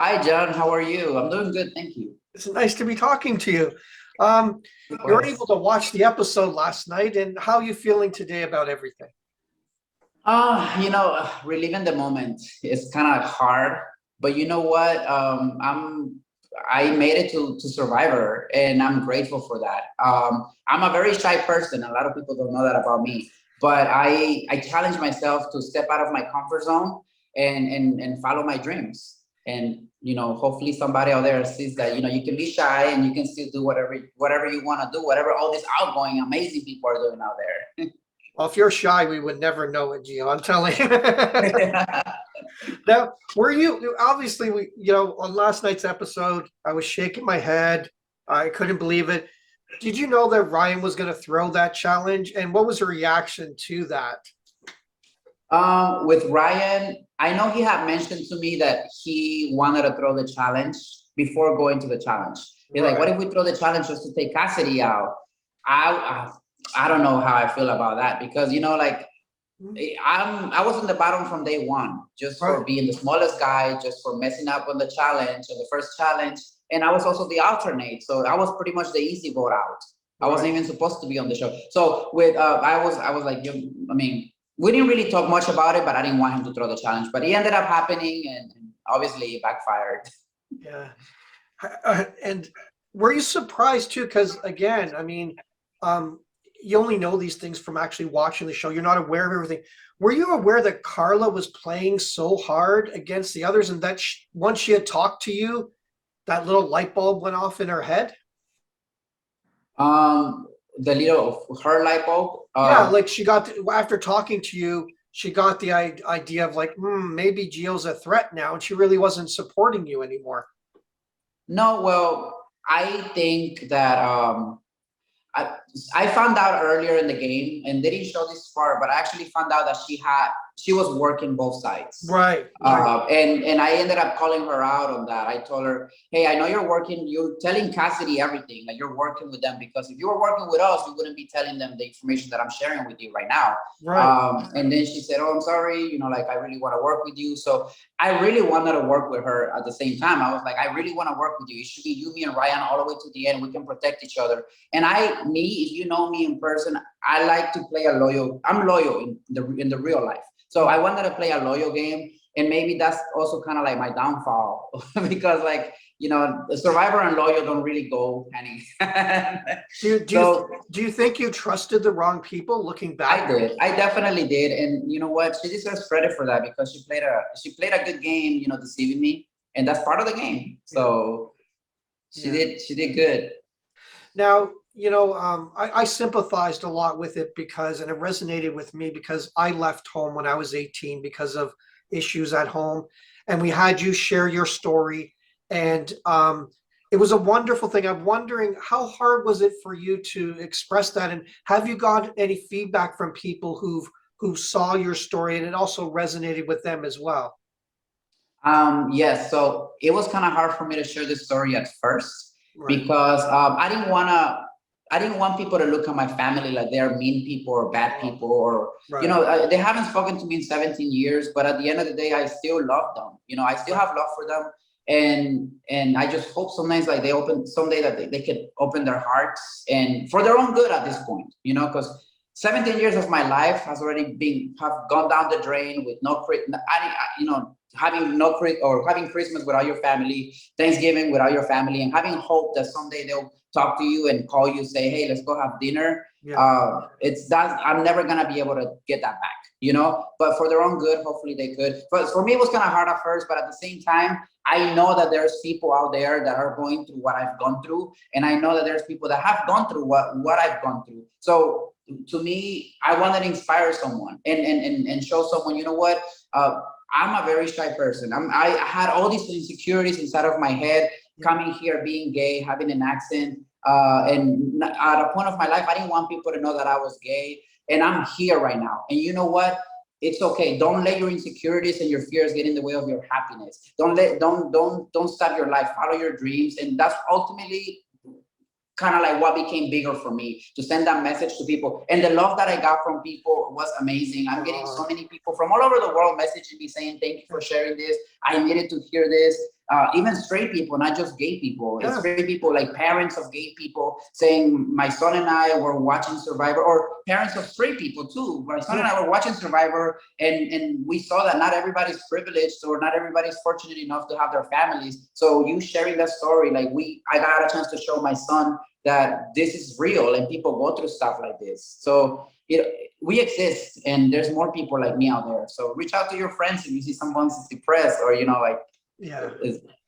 Hi, John. How are you? I'm doing good, thank you. It's nice to be talking to you. Um, you were able Likewise. to watch the episode last night, and how are you feeling today about everything? Reliving the moment is kind of hard, but you know what? I made it to Survivor, and I'm grateful for that. I'm a very shy person. A lot of people don't know that about me, but I challenge myself to step out of my comfort zone and follow my dreams. And hopefully somebody out there sees that you can be shy and you can still do whatever you want to do, whatever all these outgoing amazing people are doing out there. Well, if you're shy, we would never know it, Gio. I'm telling you. Now, were you obviously on last night's episode? I was shaking my head. I couldn't believe it. Did you know that Ryan was going to throw that challenge? And what was the reaction to that? With Ryan, I know he had mentioned to me that he wanted to throw the challenge before going to the challenge. He's like, "What Right. if we throw the challenge just to take Cassidy out?" I don't know how I feel about that because like I was in the bottom from day one, just for Right. being the smallest guy, just for messing up on the challenge, on the first challenge, and I was also the alternate, so I was pretty much the easy vote out. I wasn't Right. even supposed to be on the show. So with I was like, I mean, we didn't really talk much about it, but I didn't want him to throw the challenge, but it ended up happening, and obviously it backfired. Yeah. And were you surprised too? Because again, I mean, um, you only know these things from actually watching the show. You're not aware of everything. Were you aware that Carla was playing so hard against the others, and that once she had talked to you, that little light bulb went off in her head? Um, the little her light bulb. Yeah, like she got after talking to you, she got the idea of like, maybe Gio's a threat now, and she really wasn't supporting you anymore. No, well, I think that I I found out earlier in the game, and they didn't show this part, but I actually found out that she was working both sides. Right, right, And I ended up calling her out on that. I told her, "Hey, I know you're telling Cassidy everything, like you're working with them, because if you were working with us, you wouldn't be telling them the information that I'm sharing with you right now." right. And then she said, "Oh, I'm sorry, like I really want to work with you." So I really wanted to work with her at the same time. I was like, "I really want to work with you. It should be you, me, and Ryan all the way to the end. We can protect each other." And if you know me in person, I like to play a loyal. I'm loyal in the real life. So I wanted to play a loyal game, and maybe that's also kind of like my downfall because, like, the Survivor and loyal don't really go hand in hand. Do you do you So do you think you trusted the wrong people looking I back? did. I definitely did, and you know what? She deserves credit for that because she played a good game, deceiving me, and that's part of the game. Yeah, So she yeah. did. She did good. Now, I sympathized a lot with it because, and it resonated with me because I left home when I was 18 because of issues at home. And we had you share your story. And it was a wonderful thing. I'm wondering how hard was it for you to express that? And have you got any feedback from people who saw your story and it also resonated with them as well? Yes, so it was kind of hard for me to share this story at first Right, because I didn't want people to look at my family like they're mean people or bad people or, right, they haven't spoken to me in 17 years, but at the end of the day, I still love them. I still right, have love for them. And I just hope sometimes like someday that they could open their hearts and for their own good at this point, because 17 years of my life has already have gone down the drain with having no or having Christmas without your family, Thanksgiving without your family, and having hope that someday they'll talk to you and call you, say, "Hey, let's go have dinner." yeah. It's that I'm never gonna be able to get that back. But for their own good, hopefully they could. But for me, it was kind of hard at first. But at the same time, I know that there's people out there that are going through what I've gone through, and I know that there's people that have gone through what I've gone through. So to me, I wanted to inspire someone and show someone, you know what? I'm a very shy person. I had all these insecurities inside of my head, coming here, being gay, having an accent. And at a point of my life, I didn't want people to know that I was gay. And I'm here right now. And you know what? It's okay. Don't let your insecurities and your fears get in the way of your happiness. Don't stop your life. Follow your dreams. And that's ultimately kind of like what became bigger for me, to send that message to people. And the love that I got from people was amazing. I'm getting Uh, so many people from all over the world messaging me saying, "Thank you for sharing this. I needed to hear this." even straight people, not just gay people. It's Yeah. straight people, like parents of gay people saying, my son and I were watching Survivor, or parents of straight people too. My son and I were watching Survivor, and we saw that not everybody's privileged or not everybody's fortunate enough to have their families. So you sharing that story, like I got a chance to show my son that this is real and people go through stuff like this. So we exist, and there's more people like me out there. So reach out to your friends if you see someone's depressed, or like, Yeah.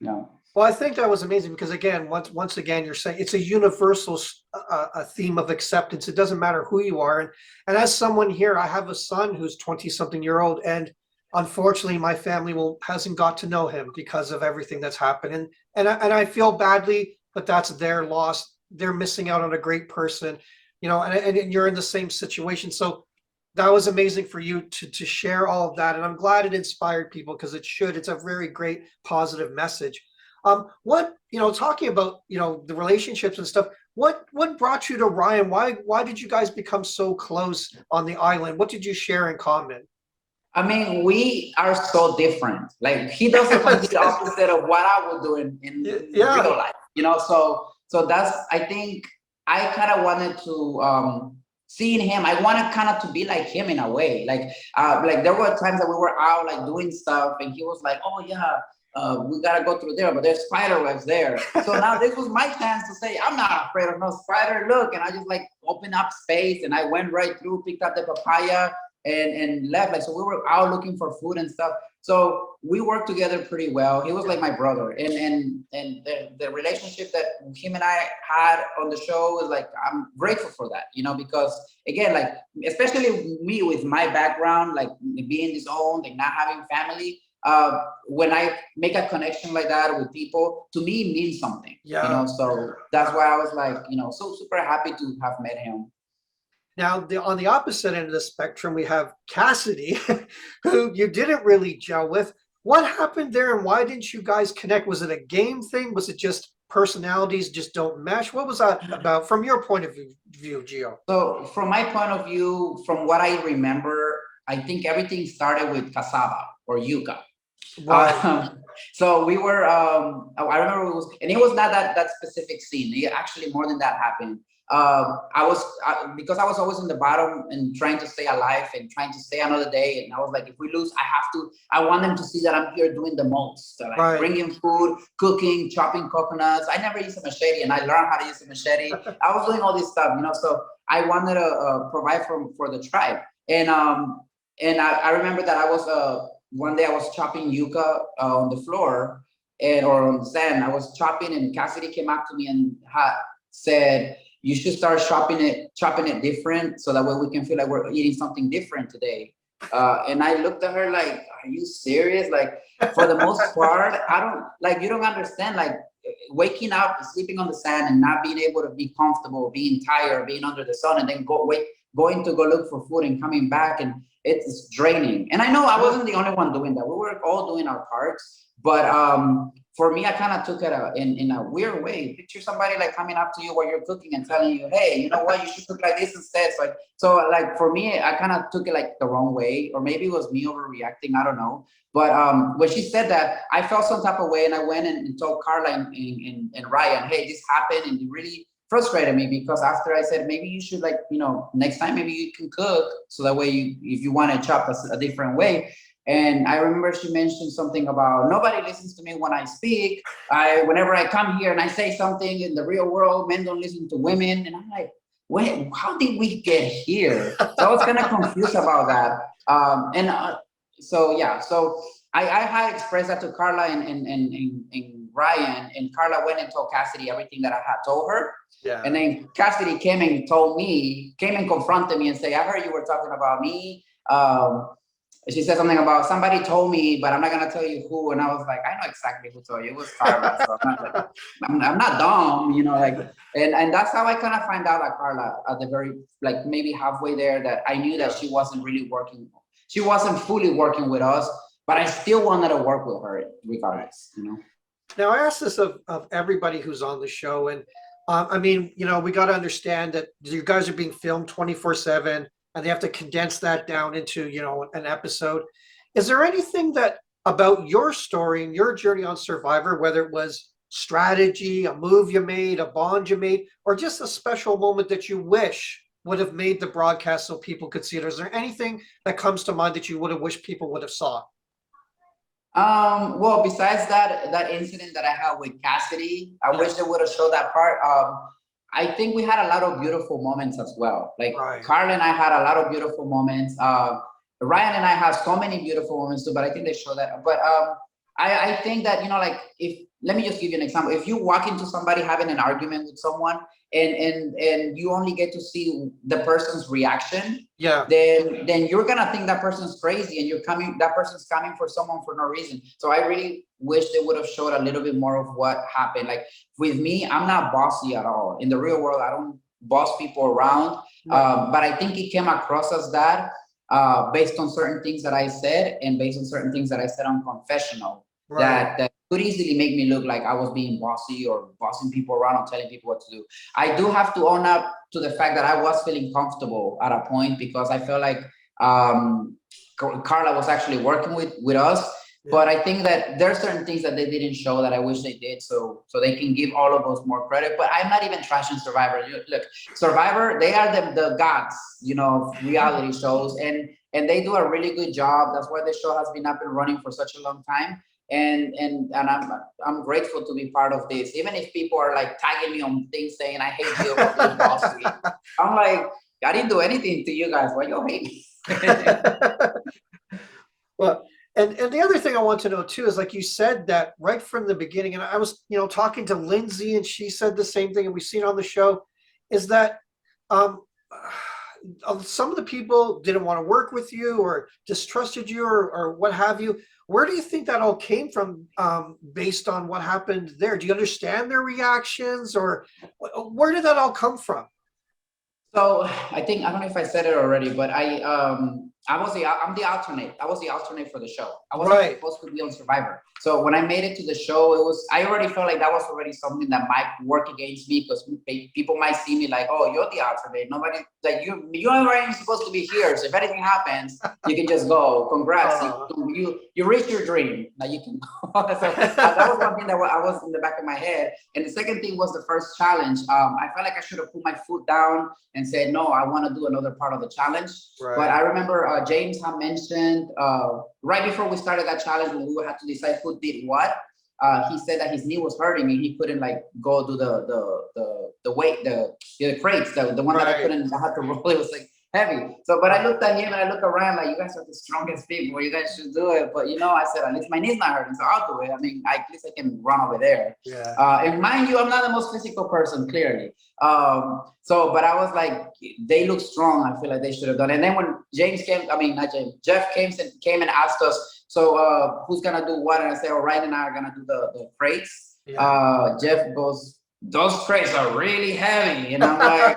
no. Well, I think that was amazing because again, once again, you're saying it's a universal a theme of acceptance. It doesn't matter who you are, and as someone here, I have a son who's 20-something-year-old, and unfortunately, my family hasn't got to know him because of everything that's happened, and I feel badly, but that's their loss. They're missing out on a great person, and you're in the same situation. So that was amazing for you to share all of that, and I'm glad it inspired people because it should. It's a very great positive message. What talking about the relationships and stuff. What brought you to Ryan? Why did you guys become so close on the island? What did you share in common? I mean, we are so different. Like he does the complete opposite of what I would do in Yeah. real life. So that's, I think I kind of wanted to seeing him. I wanted kind of to be like him in a way. Like there were times that we were out like doing stuff, and he was like, "Oh yeah, we gotta go through there, but there's spider webs there." So now this was my chance to say, "I'm not afraid of no spider. Look," and I just like opened up space, and I went right through, picked up the papaya, and left. Like, so we were out looking for food and stuff. So we worked together pretty well. He was like my brother, and the relationship that him and I had on the show is like, I'm grateful for that, because again, like especially me with my background, like being disowned and not having family. When I make a connection like that with people, to me it means something. Yeah. So that's why I was like, so super happy to have met him. Now, on the opposite end of the spectrum, we have Cassidy, who you didn't really gel with. What happened there, and why didn't you guys connect? Was it a game thing? Was it just personalities just don't mesh? What was that about from your point of view, Gio? So from my point of view, from what I remember, I think everything started with cassava or yuca. Right. So we were, I remember it was not that specific scene. Actually, more than that happened. Because I was always in the bottom and trying to stay alive and trying to stay another day. And I was like, if we lose, I want them to see that I'm here doing the most. So like Right. bringing food, cooking, chopping coconuts. I never used a machete, and I learned how to use a machete. I was doing all this stuff, so I wanted to provide for the tribe. And I remember that I was, one day I was chopping yuca on the floor or on the sand. I was chopping, and Cassidy came up to me and said, "You should start chopping it different, so that way we can feel like we're eating something different today." And I looked at her like, "Are you serious?" Like, for the most part, I don't like. You don't understand. Like, waking up, sleeping on the sand, and not being able to be comfortable, being tired, being under the sun, and then going to go look for food and coming back, and it's draining. And I know I wasn't the only one doing that. We were all doing our parts, but for me, I kind of took it in a weird way. Picture somebody like coming up to you while you're cooking and telling you, "Hey, you know what? You should cook like this instead." So like for me, I kind of took it like the wrong way, or maybe it was me overreacting. I don't know. But when she said that, I felt some type of way, and I went and told Carla and Ryan, "Hey, this happened," and it really frustrated me, because after I said, maybe you should, like, next time maybe you can cook, so that way if you want to chop a different way. And I remember she mentioned something about nobody listens to me when I speak. Whenever I come here and I say something in the real world, men don't listen to women. And I'm like, wait, how did we get here? So I was kind of confused about that. So yeah, so I had expressed that to Carla and Ryan, and Carla went and told Cassidy everything that I had told her. Yeah. And then Cassidy came and confronted me and said, "I heard you were talking about me." She said something about somebody told me, but I'm not gonna tell you who. And I was like, I know exactly who told you. It was Carla. So I'm not dumb, like, and that's how I kind of find out that Carla at the very, like, maybe halfway there, that I knew that she wasn't really working. She wasn't fully working with us, but I still wanted to work with her regardless. Now, I ask this of everybody who's on the show, and I mean, we got to understand that you guys are being filmed 24/7, and they have to condense that down into, an episode. Is there anything that about your story and your journey on Survivor, whether it was strategy, a move you made, a bond you made, or just a special moment that you wish would have made the broadcast so people could see it? Is there anything that comes to mind that you would have wished people would have saw? Well, besides that incident that I had with Cassidy, I Yeah. wish they would have showed that part. I think we had a lot of beautiful moments as well. Like Right. Carl and I had a lot of beautiful moments. Ryan and I have so many beautiful moments too, but I think they show that. But I think that, like, if let me just give you an example. If you walk into somebody having an argument with someone, and you only get to see the person's reaction, Yeah. then you're gonna think that person's crazy, and that person's coming for someone for no reason. So I really wish they would have showed a little bit more of what happened. Like with me, I'm not bossy at all. In the real world, I don't boss people around. Right. But I think it came across as that, based on certain things that I said, and based on certain things that I said on confessional, Right. that could easily make me look like I was being bossy or bossing people around or telling people what to do. I do have to own up to the fact that I was feeling comfortable at a point, because I felt like, um, Carla was actually working with us. Yeah. But I think that there are certain things that they didn't show that I wish they did, so they can give all of us more credit. But I'm not even trashing Survivor. Look, Survivor, they are the gods, reality shows, and they do a really good job. That's why the show has been up and running for such a long time. And I'm grateful to be part of this. Even if people are like tagging me on things saying I hate you for being bossy, I'm like, I didn't do anything to you guys. Why you hate me? Well, and the other thing I want to know too is, like you said, that right from the beginning, and I was, talking to Lindsay, and she said the same thing, and we've seen on the show, is that um, some of the people didn't want to work with you or distrusted you, or what have you. Where do you think that all came from, based on what happened there? Do you understand their reactions, or where did that all come from? So I think, I don't know if I said it already, but I'm the alternate. I was the alternate for the show. I wasn't Right. supposed to be on Survivor. So when I made it to the show, I already felt like that was already something that might work against me, because people might see me like, oh, you're the alternate. Nobody, like, you aren't even supposed to be here. So if anything happens, you can just go. Congrats, Uh, you reached your dream. Now you can go. So that was one thing that I was in the back of my head. And the second thing was the first challenge. I felt like I should have put my foot down and said, no, I want to do another part of the challenge. But right. I remember James had mentioned, right before we started that challenge, when we had to decide who did what. He said that his knee was hurting and he couldn't like go do the weight, the crates, the one that I Right. couldn't. I had to roll. It was like heavy. So, but I looked at him and I looked around like, you guys are the strongest people. You guys should do it. But I said, at least my knee's not hurting, so I'll do it. I mean, at least I can run over there. Yeah. And mind you, I'm not the most physical person, clearly. So, but I was like, they look strong. I feel like they should have done it. And then when James came, I mean, not James, Jeff came and asked us, so who's gonna do what? And I said, oh, Ryan and I are gonna do the crates. Yeah. Jeff goes, those crates are really heavy. And I'm like,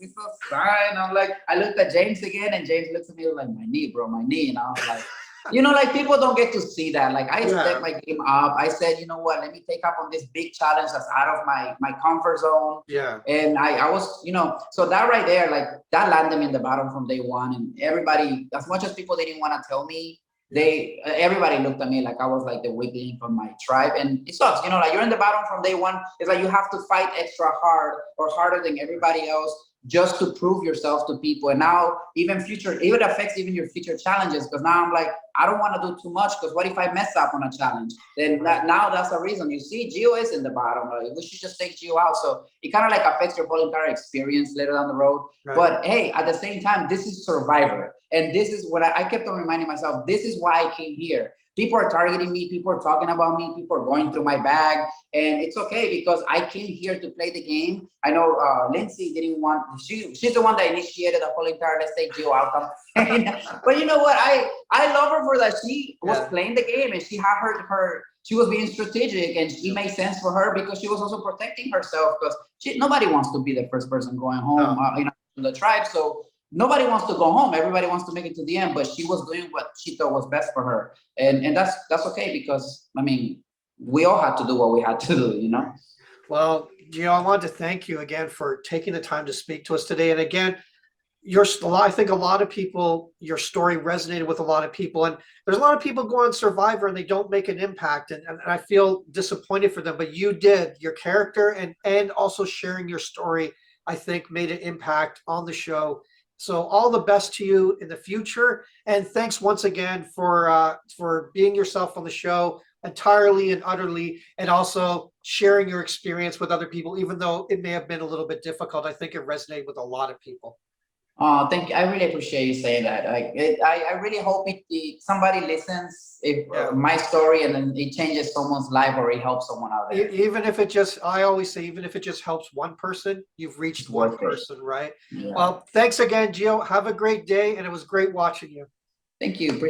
is this a sign? I'm like, I looked at James again, and James looks at me like, my knee, bro, my knee. And I was like, like people don't get to see that. Like I Yeah. stepped my game up. I said, you know what, let me take up on this big challenge that's out of my comfort zone. Yeah. And I was, so that right there, like that landed me in the bottom from day one. And everybody, as much as people didn't want to tell me, everybody looked at me like I was like the weak link from my tribe. And it sucks, like you're in the bottom from day one. It's like you have to fight extra hard or harder than everybody else just to prove yourself to people. And now it affects even your future challenges, because now I'm like, I don't want to do too much, because what if I mess up on a challenge? Then now that's the reason you see Geo is in the bottom. Like, we should just take Geo out. So it kind of like affects your whole entire experience later down the road. Right. But hey, at the same time, this is Survivor. And this is what I kept on reminding myself, this is why I came here. People are targeting me, people are talking about me, people are going through my bag, and it's okay, because I came here to play the game. I know Lindsay didn't want, she's the one that initiated the whole entire let's take Geo outcome. But you know what, I love her for that. She was playing the game, and she had she was being strategic, and it made sense for her, because she was also protecting herself, because nobody wants to be the first person going home, to the tribe. So nobody wants to go home. Everybody wants to make it to the end, but she was doing what she thought was best for her. And that's okay, because I mean, we all had to do what we had to do. Well, Gio, I wanted to thank you again for taking the time to speak to us today. And again, I think a lot of people, your story resonated with a lot of people, and there's a lot of people go on Survivor and they don't make an impact, and I feel disappointed for them. But you did. Your character and also sharing your story, I think, made an impact on the show. So all the best to you in the future, and thanks once again for being yourself on the show entirely and utterly, and also sharing your experience with other people, even though it may have been a little bit difficult. I think it resonated with a lot of people. Oh, thank you. I really appreciate you saying that. I really hope somebody listens if Yeah. my story and then it changes someone's life or it helps someone out there. Even if it just, I always say, even if it just helps one person, you've It's reached one worth it. person, right? Yeah. Well, thanks again, Gio. Have a great day, and it was great watching you. Thank you. Appreciate